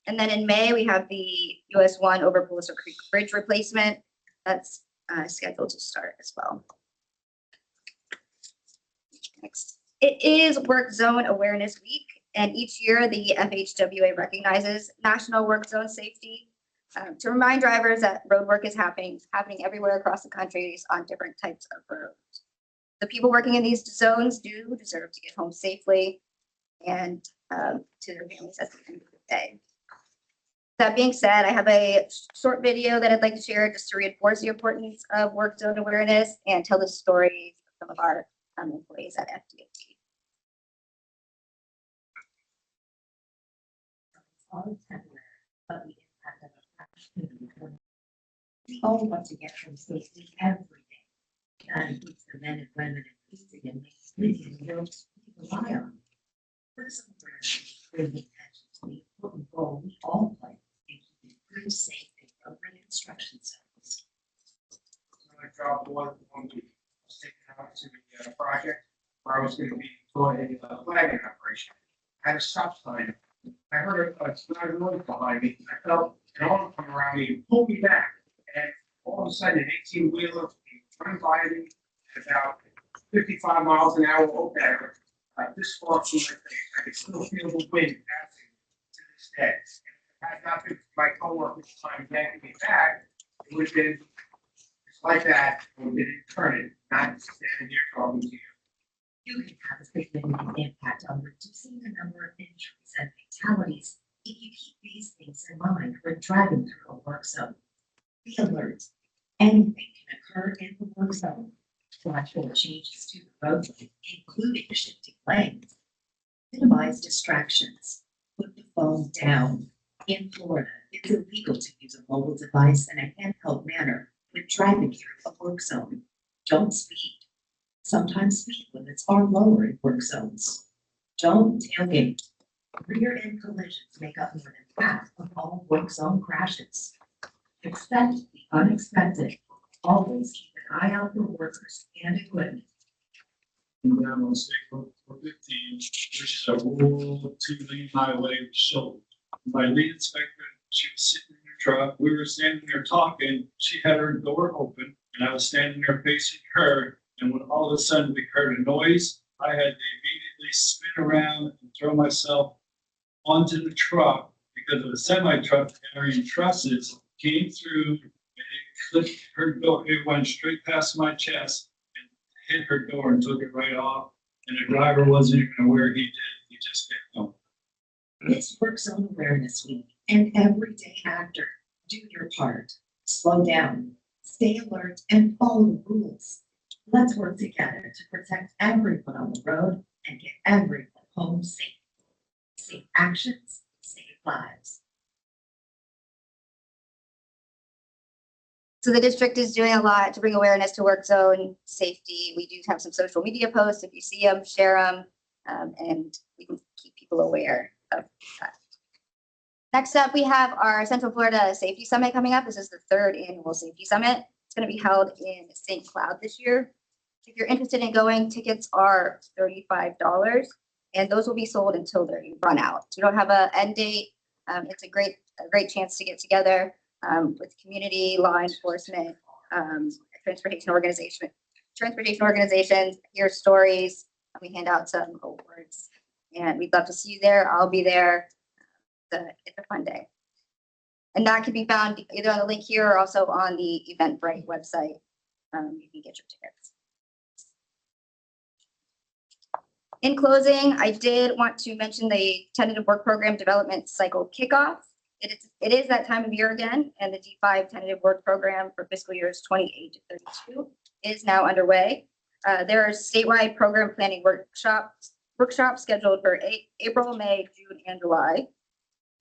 And then in May, we have the US 1 over Pulitzer Creek Bridge replacement that's scheduled to start as well. Next. It is Work Zone Awareness Week, and each year the FHWA recognizes National Work Zone Safety to remind drivers that road work is happening everywhere across the country on different types of roads. The people working in these zones do deserve to get home safely and to their families at the end of the day. That being said, I have a short video that I'd like to share just to reinforce the importance of work zone awareness and tell the stories of some of our employees at FDOT. But we impact on our we all want to get home safely every day. That includes the men and women in policing and making the world we rely on. Personal awareness is really attention to the important role we all play in keeping food safe in urban construction zones. My job was to take out to the project where I was going to be doing a flagging operation. I had a stop sign. I heard a loud noise behind me. I felt an arm come around me and pull me back. And all of a sudden, an 18-wheeler came by me at about 55 miles an hour over there. This far from my face. I could still feel the wind passing to this day. And had not been my coworkers trying to yank me back, it would have been just like that. It would have been eternity, not standing here talking to you. You can have a significant impact on reducing the number of injuries and fatalities if you keep these things in mind when driving through a work zone. Be alert. Anything can occur in the work zone. Watch for changes to the roadway, including shifting lanes. Minimize distractions. Put the phone down. In Florida, it's illegal to use a mobile device in a handheld manner when driving through a work zone. Don't speed. Sometimes speed limits are lower in work zones. Don't tailgate. Rear-end collisions make up more than half of all work zone crashes. Expect the unexpected. Always keep an eye out for workers and equipment. Down on State Road 415, which is a rural 2-lane highway with shoulder. My lead inspector, she was sitting in her truck. We were standing there talking. She had her door open, and I was standing there facing her. And when all of a sudden we heard a noise, I had to immediately spin around and throw myself onto the truck because of a semi-truck carrying trusses came through and it clipped her door. It went straight past my chest and hit her door and took it right off. And the driver wasn't even aware he did. He just kept going. This Work Zone Awareness Week and every day after, do your part. Slow down, stay alert, and follow the rules. Let's work together to protect everyone on the road and get everyone home safe. Safe actions, save lives. So the district is doing a lot to bring awareness to work zone safety. We do have some social media posts. If you see them, share them, and we can keep people aware of that. Next up, we have our Central Florida Safety Summit coming up. This is the 3rd annual Safety Summit. It's going to be held in St. Cloud this year. If you're interested in going, tickets are $35, and those will be sold until they run out. So we don't have an end date. It's a great chance to get together with community, law enforcement, transportation organizations, hear stories. We hand out some awards, and we'd love to see you there. I'll be there. It's a fun day. And that can be found either on the link here or also on the Eventbrite website. You can get your tickets. In closing, I did want to mention the tentative work program development cycle kickoff. It is that time of year again, and the D5 tentative work program for fiscal years 28 to 32 is now underway. There are statewide program planning workshops scheduled for April, May, June, and July.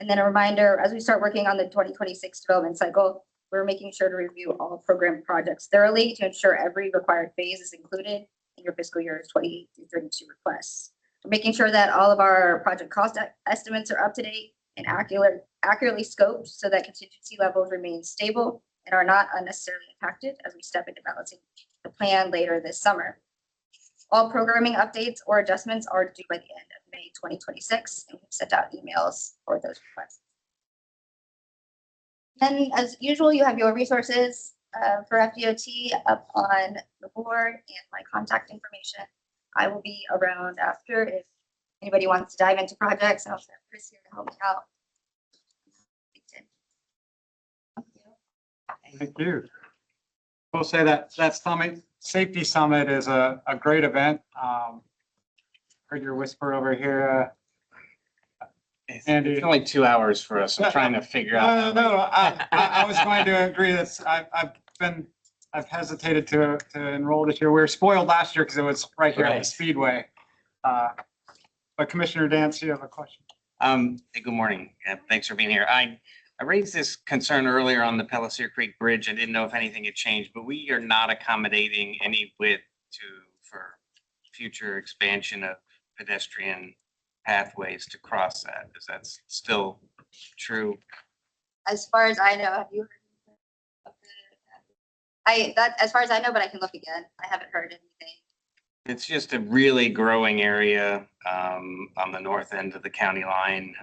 And then a reminder, as we start working on the 2026 development cycle, we're making sure to review all program projects thoroughly to ensure every required phase is included in your fiscal years 28 to 32 requests. We're making sure that all of our project cost estimates are up to date and accurately scoped so that contingency levels remain stable and are not unnecessarily impacted as we step into balancing the plan later this summer. All programming updates or adjustments are due by the end of May 2026, and we've sent out emails for those requests. Then, as usual, you have your resources for FDOT up on the board and my contact information. I will be around after if anybody wants to dive into projects. I also have Chris here to help me out. Thank you. We'll say that safety summit is a great event. Heard your whisper over here. Andy. It's only 2 hours for us. I'm trying to figure out. No, I was going to agree that I've hesitated to enroll this year. We were spoiled last year because it was right here at the Right. Speedway. But Commissioner Dance, you have a question? Hey, good morning. Thanks for being here. I raised this concern earlier on the Pellisier Creek Bridge. I didn't know if anything had changed, but we are not accommodating any width for future expansion of pedestrian pathways to cross that. Is that still true? As far as I know, have you heard of as far as I know, but I can look again. I haven't heard anything. It's just a really growing area on the north end of the county line.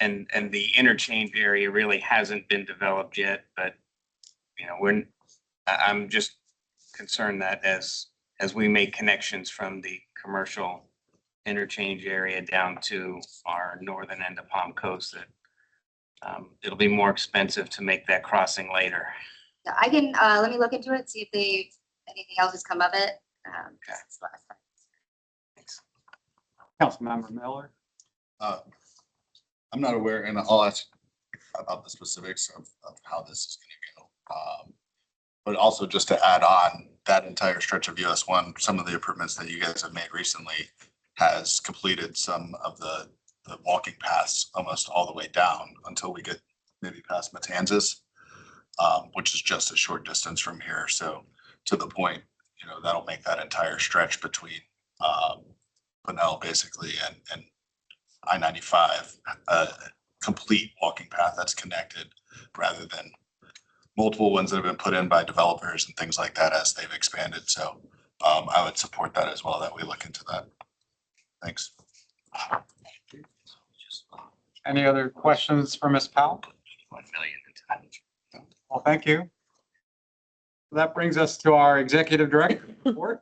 And the interchange area really hasn't been developed yet, but I'm just concerned that as we make connections from the commercial interchange area down to our northern end of Palm Coast, that it'll be more expensive to make that crossing later. Yeah, I can let me look into it, see if anything else has come of it. Since last time. Thanks. Councilmember Miller. I'm not aware, and I'll ask about the specifics of how this is going to go. But also just to add on, that entire stretch of US 1, some of the improvements that you guys have made recently has completed some of the walking paths almost all the way down until we get maybe past Matanzas, which is just a short distance from here. So to the point, that'll make that entire stretch between Bunnell basically and I-95 a complete walking path that's connected rather than multiple ones that have been put in by developers and things like that as they've expanded. So I would support that as well, that we look into that. Thanks. Any other questions for Ms. Powell? 1 million into that. Well, thank you. That brings us to our executive director report.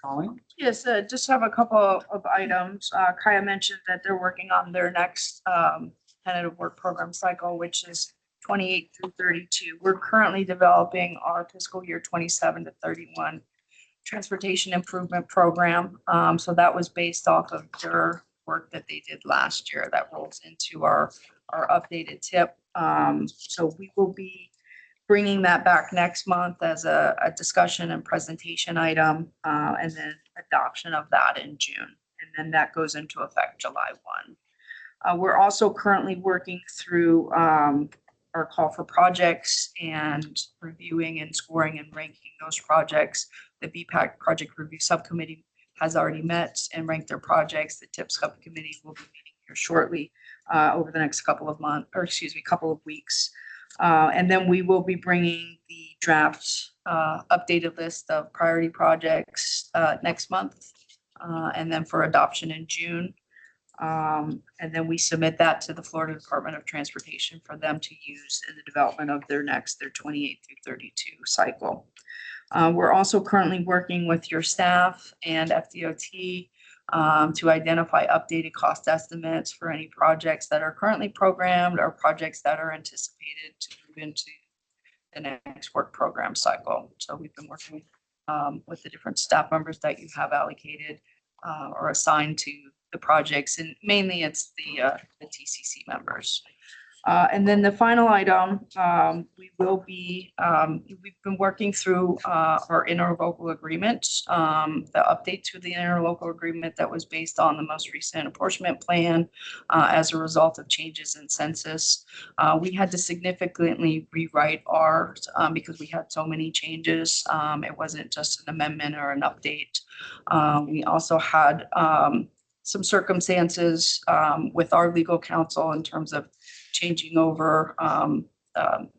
Colleen? Yes, just have a couple of items. Kaya mentioned that they're working on their next tentative work program cycle, which is 28 through 32. We're currently developing our fiscal year 27 to 31 transportation improvement program. So that was based off of their work that they did last year that rolls into our updated tip. So we will be bringing that back next month as a discussion and presentation item, and then adoption of that in June. And then that goes into effect July 1. We're also currently working through our call for projects and reviewing and scoring and ranking those projects. The BPAC project review subcommittee has already met and ranked their projects. The TIP subcommittee will be meeting here shortly over the next couple of weeks. And then we will be bringing the draft updated list of priority projects next month and then for adoption in June. And then we submit that to the Florida Department of Transportation for them to use in the development of their 28 through 32 cycle. We're also currently working with your staff and FDOT to identify updated cost estimates for any projects that are currently programmed or projects that are anticipated to move into the next work program cycle. So we've been working with the different staff members that you have allocated or assigned to the projects, and mainly it's the TCC members. And then the final item, we've been working through our interlocal agreement, the update to the interlocal agreement that was based on the most recent apportionment plan as a result of changes in census. We had to significantly rewrite ours because we had so many changes. It wasn't just an amendment or an update. We also had some circumstances with our legal counsel in terms of changing over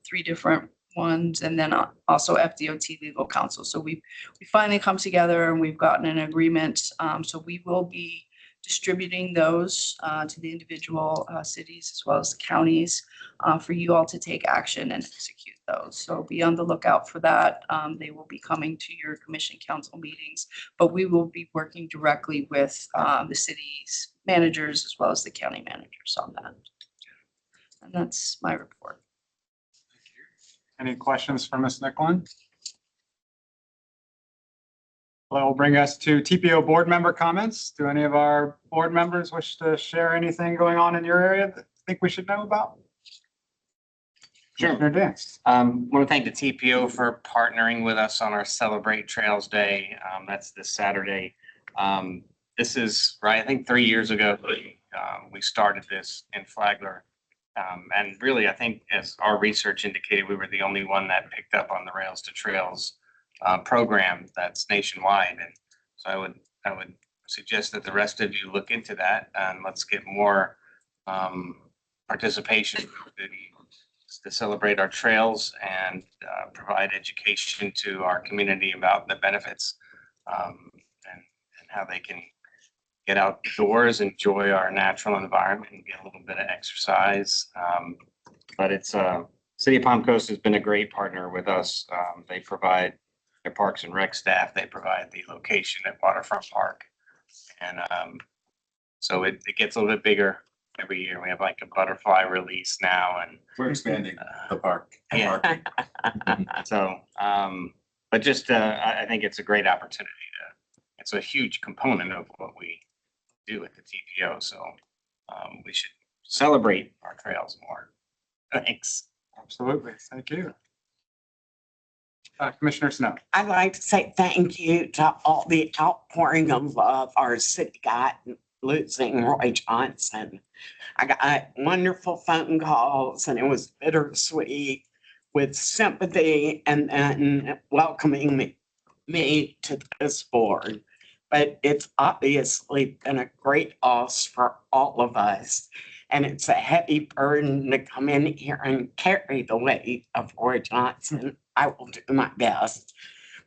3 different ones, and then also FDOT legal counsel. So we finally come together and we've gotten an agreement. So we will be distributing those to the individual cities as well as the counties for you all to take action and execute those. So be on the lookout for that. They will be coming to your commission council meetings, but we will be working directly with the city's managers as well as the county managers on that. And that's my report. Any questions for Ms. Nicklin? Well, will bring us to TPO board member comments. Do any of our board members wish to share anything going on in your area that you think we should know about? Sure. Commissioner Dance. Want to thank the TPO for partnering with us on our Celebrate Trails Day. That's this Saturday. This is right, I think 3 years ago, we started this in Flagler. And really, I think as our research indicated, we were the only one that picked up on the Rails to Trails program that's nationwide. And so I would suggest that the rest of you look into that and let's get more participation to celebrate our trails and provide education to our community about the benefits and how they can get outdoors, enjoy our natural environment, and get a little bit of exercise. But it's City of Palm Coast has been a great partner with us. They provide their Parks and Rec staff. They provide the location at Waterfront Park, and so it gets a little bit bigger every year. We have like a butterfly release now, and We're expanding the park. yeah. So, but just I think it's a great opportunity it's a huge component of what we do at the TPO. So we should celebrate our trails more. Thanks. Absolutely. Thank you. Commissioner Snow. I'd like to say thank you to all the outpouring of love our city got losing Roy Johnson. I got wonderful phone calls and it was bittersweet with sympathy and then welcoming me to this board. But it's obviously been a great loss for all of us. And it's a heavy burden to come in here and carry the weight of Roy Johnson. I will do my best.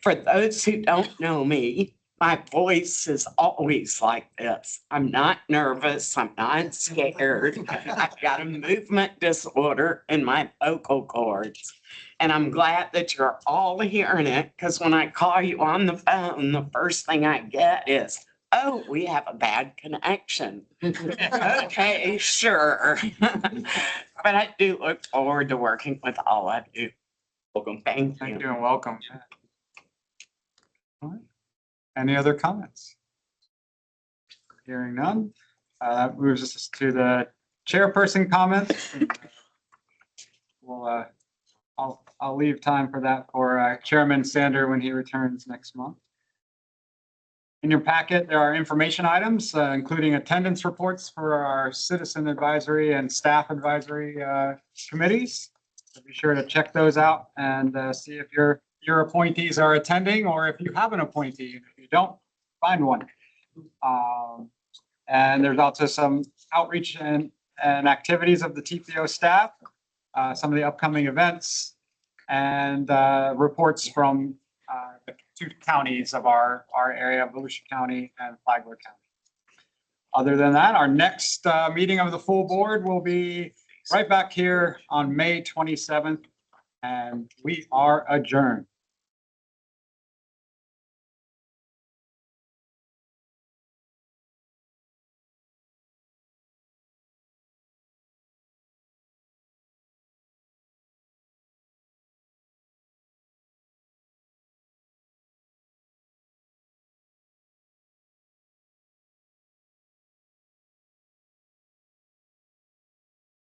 For those who don't know me, my voice is always like this. I'm not nervous. I'm not scared. I've got a movement disorder in my vocal cords. And I'm glad that you're all hearing it because when I call you on the phone, the first thing I get is, oh, we have a bad connection. Okay, sure. But I do look forward to working with all of you. Welcome. Thank Thank you. you and welcome. All right. Any other comments? Hearing none. That moves us to the chairperson comments. We'll, I'll leave time for that for Chairman Sander when he returns next month. In your packet, there are information items, including attendance reports for our citizen advisory and staff advisory committees. So be sure to check those out and see if your appointees are attending or if you have an appointee. If you don't, find one. And there's also some outreach and activities of the TPO staff, some of the upcoming events and reports from two counties of our area, Volusia County and Flagler County. Other than that, our next meeting of the full board will be right back here on May 27th, and we are adjourned.